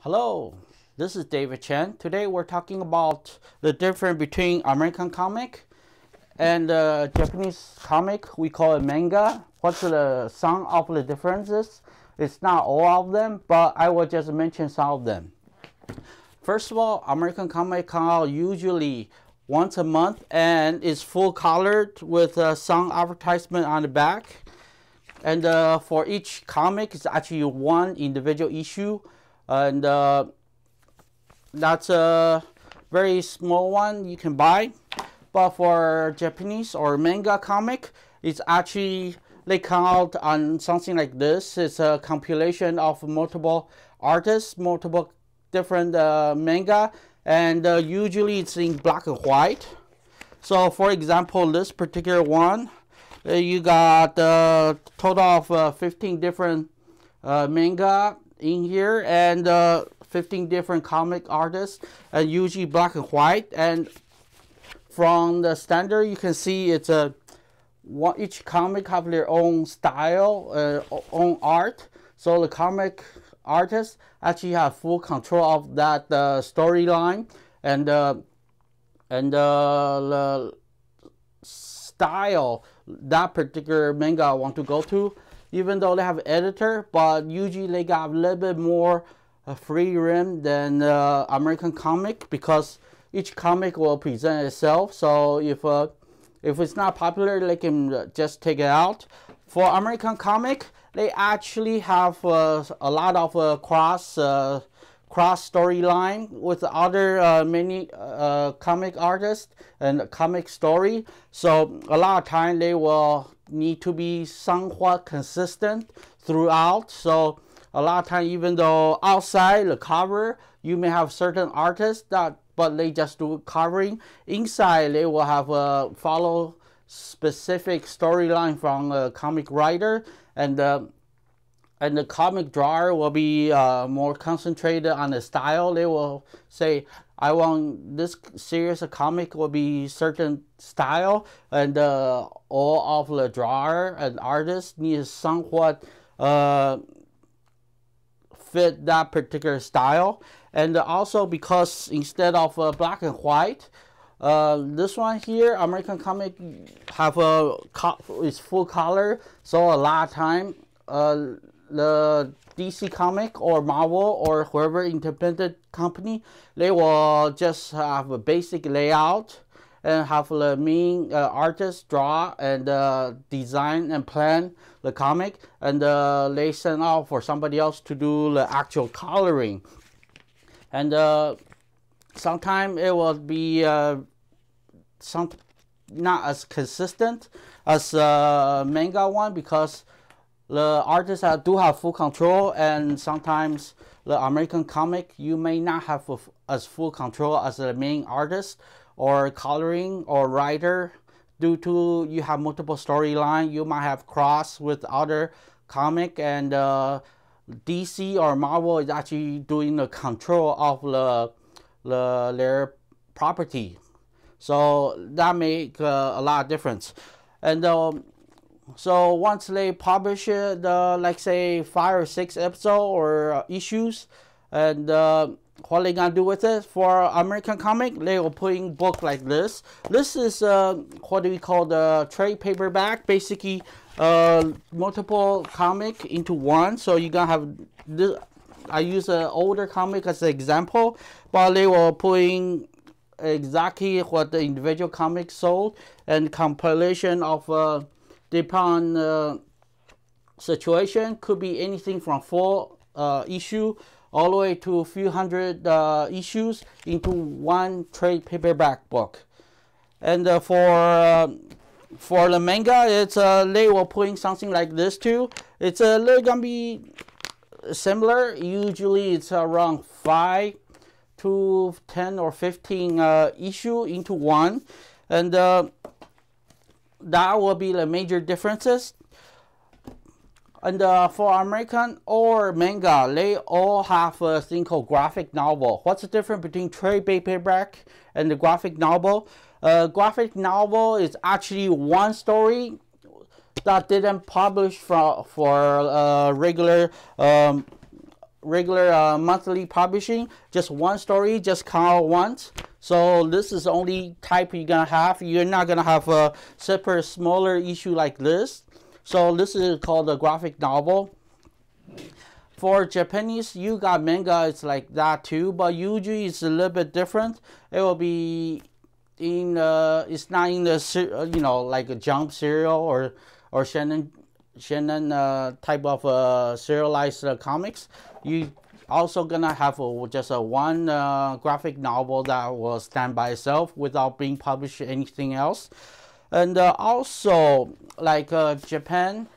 Hello, this is David Chen. Today we're talking about the difference between American comic and Japanese comic. We call it manga. What's some of the differences? It's not all of them, but I will just mention some of them. First of all, American comic come out usually once a month and is full colored with some advertisement on the back. And for each comic, it's actually one individual issue. And that's a very small one you can buy. But for Japanese or manga comic, it's actually they come out on something like this. It's a compilation of multiple artists, multiple different manga, and usually it's in black and white. So for example, this particular one, you got a total of 15 different manga in here, and 15 different comic artists, and usually black and white. And from the standard, you can see it's each comic have their own style, own art. So the comic artists actually have full control of that storyline and the style that particular manga want to go to. Even though they have an editor, but usually they got a little bit more free rein than American comic, because each comic will present itself. So if it's not popular, they can just take it out. For American comic, they actually have a lot of cross storyline with other many comic artists and comic story. So a lot of time they will need to be somewhat consistent throughout. So a lot of time, even though outside the cover you may have certain artists but they just do covering, inside they will have follow specific storyline from a comic writer, and the comic drawer will be more concentrated on the style. They will say, I want this series of comic will be certain style, and all of the drawer and artist need somewhat fit that particular style. And also because instead of black and white, this one here, American comic have is full color. So a lot of time the DC comic or Marvel or whoever independent company, they will just have a basic layout and have the main artist draw and design and plan the comic, and they send out for somebody else to do the actual coloring. And sometimes it will be not as consistent as manga one, because the artists do have full control, and sometimes the American comic you may not have as full control as the main artist or coloring or writer, due to you have multiple storyline. You might have cross with other comic, and DC or Marvel is actually doing the control of their property. So that make a lot of difference. And so once they publish it, like say 5 or 6 episodes or issues, and what they gonna do with it? For American comic, they will put in book like this. This is what do we call the trade paperback? Basically, multiple comic into one. So you gonna have this. I use an older comic as an example, but they will put in exactly what the individual comic sold, and compilation of depend on situation, could be anything from 4 issue all the way to a few hundred issues into one trade paperback book. And for the manga, it's they will put in something like this too. It's they're gonna be similar. Usually it's around 5 to 10 or 15 issue into one, and that will be the major differences. And for American or manga, they all have a thing called graphic novel. What's the difference between trade paperback and the graphic novel? Graphic novel is actually one story that didn't publish for regular regular monthly publishing, just one story, just come out once. So this is the only type you're gonna have. You're not gonna have a separate smaller issue like this. So this is called a graphic novel. For Japanese, you got manga, it's like that too, but usually it's a little bit different. It will be in it's not in the like a Jump serial or Shonen type of serialized comics. You also gonna have just a one graphic novel that will stand by itself without being published anything else. And also like Japan,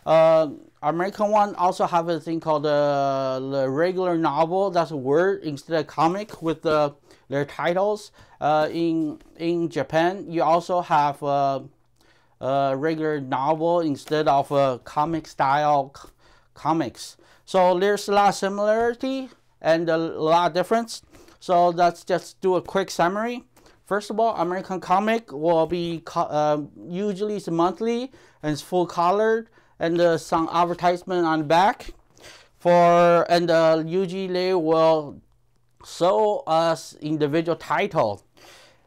American one also have a thing called the regular novel. That's a word instead of comic with their titles. In Japan, you also have a regular novel instead of comic style comics. So there's a lot of similarity and a lot of difference. So let's just do a quick summary. First of all, American comic will be usually it's monthly and it's full colored and some advertisement on the back. Usually they will show us individual title.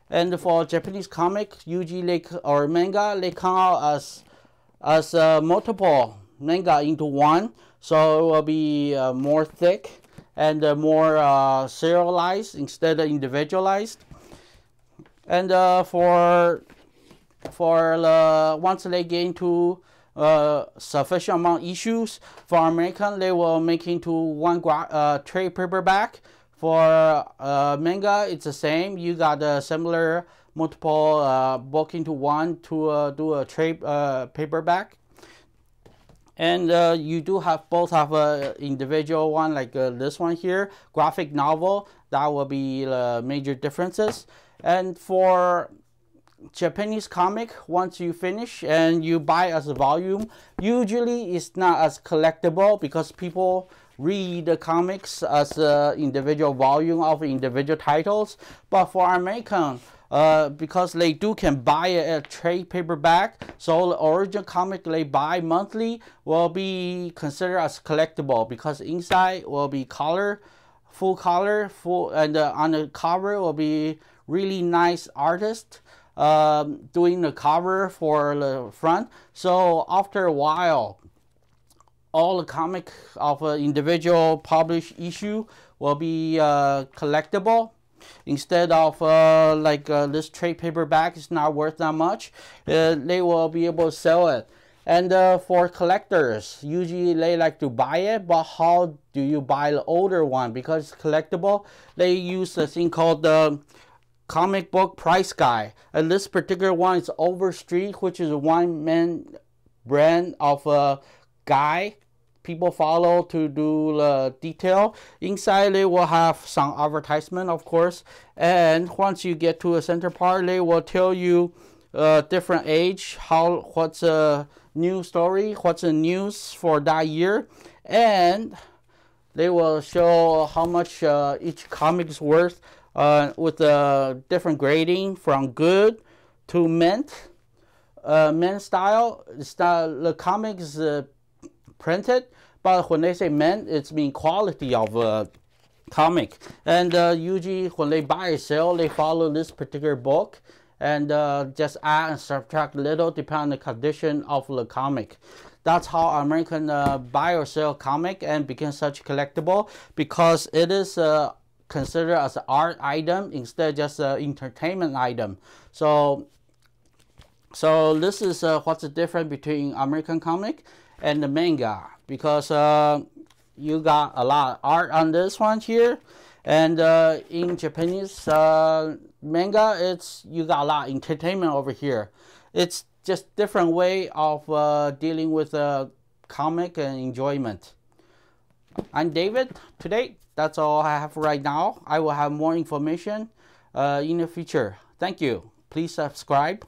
And for Japanese comic, usually or manga, they come out as multiple manga into one. So it will be more thick and more serialized instead of individualized. And once they get into sufficient amount of issues, for American, they will make into one trade paperback. For manga, it's the same. You got a similar multiple book into one to do a trade paperback. And you do have both have a individual one like this one here, graphic novel. That will be major differences. And for Japanese comic, once you finish and you buy as a volume, usually it's not as collectible because people read the comics as an individual volume of individual titles. But for American, because they can buy a trade paperback, so the original comic they buy monthly will be considered as collectible because inside will be full color, and on the cover will be really nice artist doing the cover for the front. So after a while, all the comic of an individual published issue will be collectible. Instead of this trade paperback is not worth that much, they will be able to sell it. And for collectors, usually they like to buy it, but how do you buy the older one? Because it's collectible, they use a thing called the comic book price guide. And this particular one is Overstreet, which is a one-man brand of a guy people follow to do the detail. Inside they will have some advertisement, of course, and once you get to a center part, they will tell you different age, what's a new story, what's the news for that year, and they will show how much each comic is worth with a different grading from good to mint. Mint style, the comic is printed, but when they say mint, it's mean quality of a comic. And usually when they buy or sell, they follow this particular book and just add and subtract a little depending on the condition of the comic. That's how American buy or sell comic and become such collectible, because it is considered as an art item instead of just an entertainment item. So this is what's the difference between American comic and the manga, because you got a lot of art on this one here, and in Japanese manga, you got a lot of entertainment over here. It's just different way of dealing with comic and enjoyment. I'm David. Today, that's all I have right now. I will have more information in the future. Thank you. Please subscribe.